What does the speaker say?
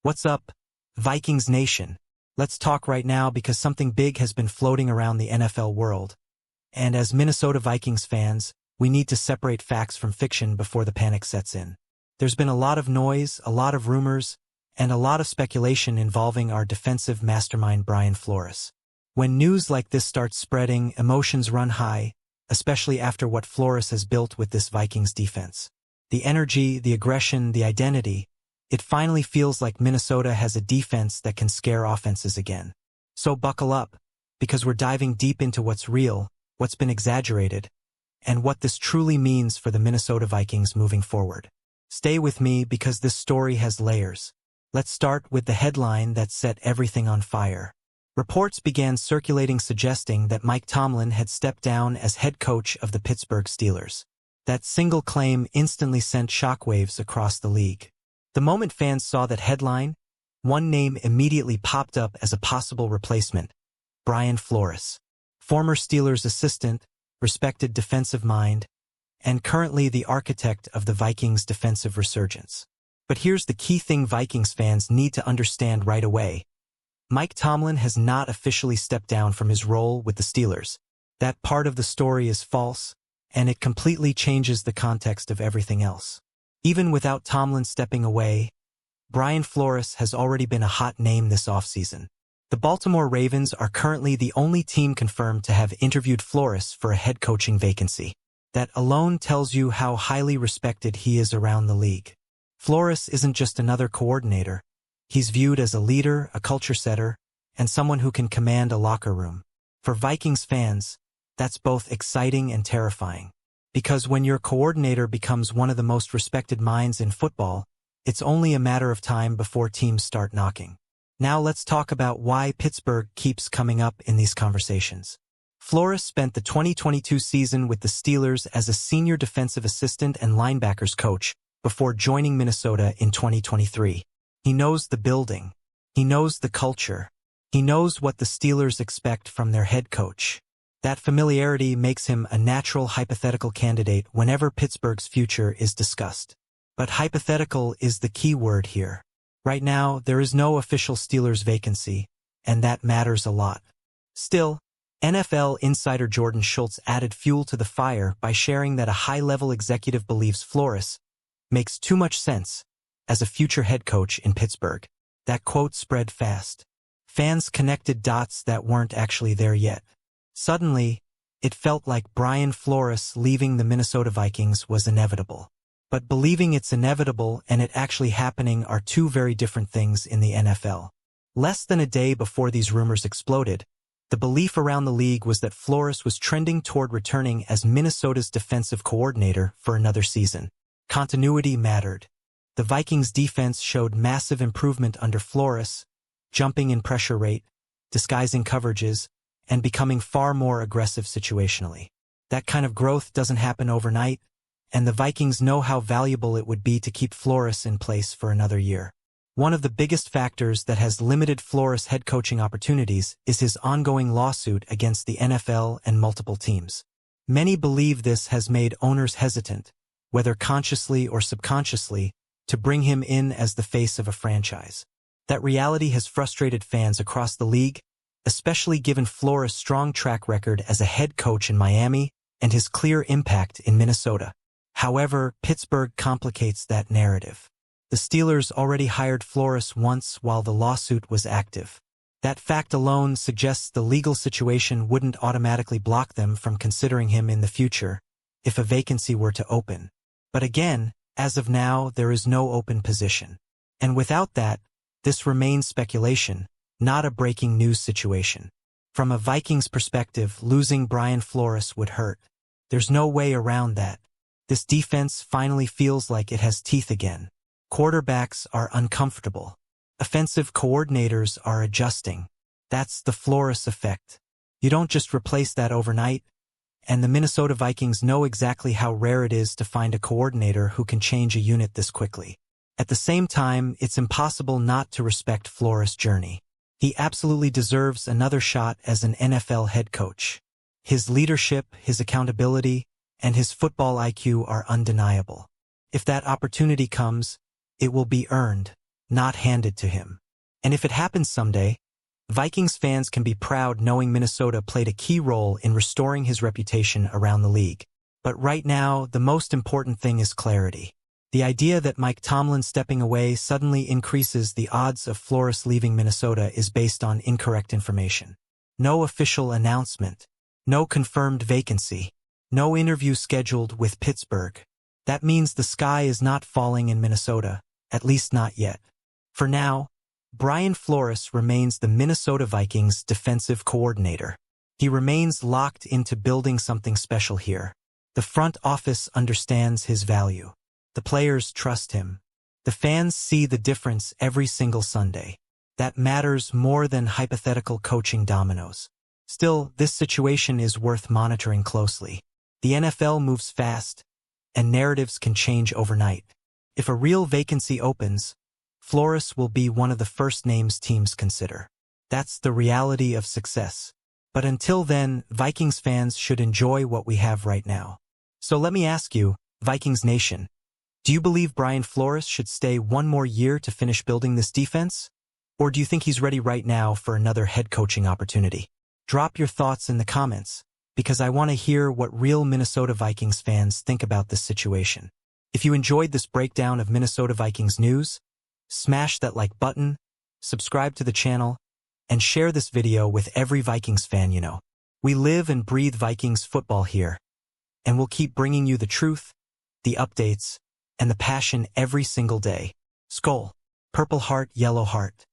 What's up, Vikings Nation? Let's talk right now because something big has been floating around the NFL world. And as Minnesota Vikings fans, we need to separate facts from fiction before the panic sets in. There's been a lot of noise, a lot of rumors, and a lot of speculation involving our defensive mastermind Brian Flores. When news like this starts spreading, emotions run high, especially after what Flores has built with this Vikings defense. The energy, the aggression, the identity. It finally feels like Minnesota has a defense that can scare offenses again. So buckle up, because we're diving deep into what's real, what's been exaggerated, and what this truly means for the Minnesota Vikings moving forward. Stay with me because this story has layers. Let's start with the headline that set everything on fire. Reports began circulating suggesting that Mike Tomlin had stepped down as head coach of the Pittsburgh Steelers. That single claim instantly sent shockwaves across the league. The moment fans saw that headline, one name immediately popped up as a possible replacement: Brian Flores. Former Steelers assistant, respected defensive mind, and currently the architect of the Vikings' defensive resurgence. But here's the key thing Vikings fans need to understand right away. Mike Tomlin has not officially stepped down from his role with the Steelers. That part of the story is false, and it completely changes the context of everything else. Even without Tomlin stepping away, Brian Flores has already been a hot name this offseason. The Baltimore Ravens are currently the only team confirmed to have interviewed Flores for a head coaching vacancy. That alone tells you how highly respected he is around the league. Flores isn't just another coordinator. He's viewed as a leader, a culture setter, and someone who can command a locker room. For Vikings fans, that's both exciting and terrifying. Because when your coordinator becomes one of the most respected minds in football, it's only a matter of time before teams start knocking. Now let's talk about why Pittsburgh keeps coming up in these conversations. Flores spent the 2022 season with the Steelers as a senior defensive assistant and linebackers coach before joining Minnesota in 2023. He knows the building. He knows the culture. He knows what the Steelers expect from their head coach. That familiarity makes him a natural hypothetical candidate whenever Pittsburgh's future is discussed. But hypothetical is the key word here. Right now, there is no official Steelers vacancy, and that matters a lot. Still, NFL insider Jordan Schultz added fuel to the fire by sharing that a high-level executive believes Flores makes too much sense as a future head coach in Pittsburgh. That quote spread fast. Fans connected dots that weren't actually there yet. Suddenly, it felt like Brian Flores leaving the Minnesota Vikings was inevitable. But believing it's inevitable and it actually happening are two very different things in the NFL. Less than a day before these rumors exploded, the belief around the league was that Flores was trending toward returning as Minnesota's defensive coordinator for another season. Continuity mattered. The Vikings' defense showed massive improvement under Flores, jumping in pressure rate, disguising coverages, and becoming far more aggressive situationally. That kind of growth doesn't happen overnight, and the Vikings know how valuable it would be to keep Flores in place for another year. One of the biggest factors that has limited Flores' head coaching opportunities is his ongoing lawsuit against the NFL and multiple teams. Many believe this has made owners hesitant, whether consciously or subconsciously, to bring him in as the face of a franchise. That reality has frustrated fans across the league, especially given Flores' strong track record as a head coach in Miami and his clear impact in Minnesota. However, Pittsburgh complicates that narrative. The Steelers already hired Flores once while the lawsuit was active. That fact alone suggests the legal situation wouldn't automatically block them from considering him in the future if a vacancy were to open. But again, as of now, there is no open position. And without that, this remains speculation, not a breaking news situation. From a Vikings perspective, losing Brian Flores would hurt. There's no way around that. This defense finally feels like it has teeth again. Quarterbacks are uncomfortable. Offensive coordinators are adjusting. That's the Flores effect. You don't just replace that overnight, and the Minnesota Vikings know exactly how rare it is to find a coordinator who can change a unit this quickly. At the same time, it's impossible not to respect Flores' journey. He absolutely deserves another shot as an NFL head coach. His leadership, his accountability, and his football IQ are undeniable. If that opportunity comes, it will be earned. not handed to him. And if it happens someday, Vikings fans can be proud knowing Minnesota played a key role in restoring his reputation around the league. But right now, the most important thing is clarity. The idea that Mike Tomlin stepping away suddenly increases the odds of Flores leaving Minnesota is based on incorrect information. No official announcement, no confirmed vacancy, no interview scheduled with Pittsburgh. That means the sky is not falling in Minnesota, at least not yet. For now, Brian Flores remains the Minnesota Vikings defensive coordinator. He remains locked into building something special here. The front office understands his value. The players trust him. The fans see the difference every single Sunday. That matters more than hypothetical coaching dominoes. Still, this situation is worth monitoring closely. The NFL moves fast, and narratives can change overnight. If a real vacancy opens, Flores will be one of the first names teams consider. That's the reality of success. But until then, Vikings fans should enjoy what we have right now. So let me ask you, Vikings Nation, do you believe Brian Flores should stay one more year to finish building this defense? Or do you think he's ready right now for another head coaching opportunity? Drop your thoughts in the comments, because I want to hear what real Minnesota Vikings fans think about this situation. If you enjoyed this breakdown of Minnesota Vikings news, smash that like button, subscribe to the channel, and share this video with every Vikings fan you know. We live and breathe Vikings football here, and we'll keep bringing you the truth, the updates, and the passion every single day. Skol, Purple Heart, Yellow Heart.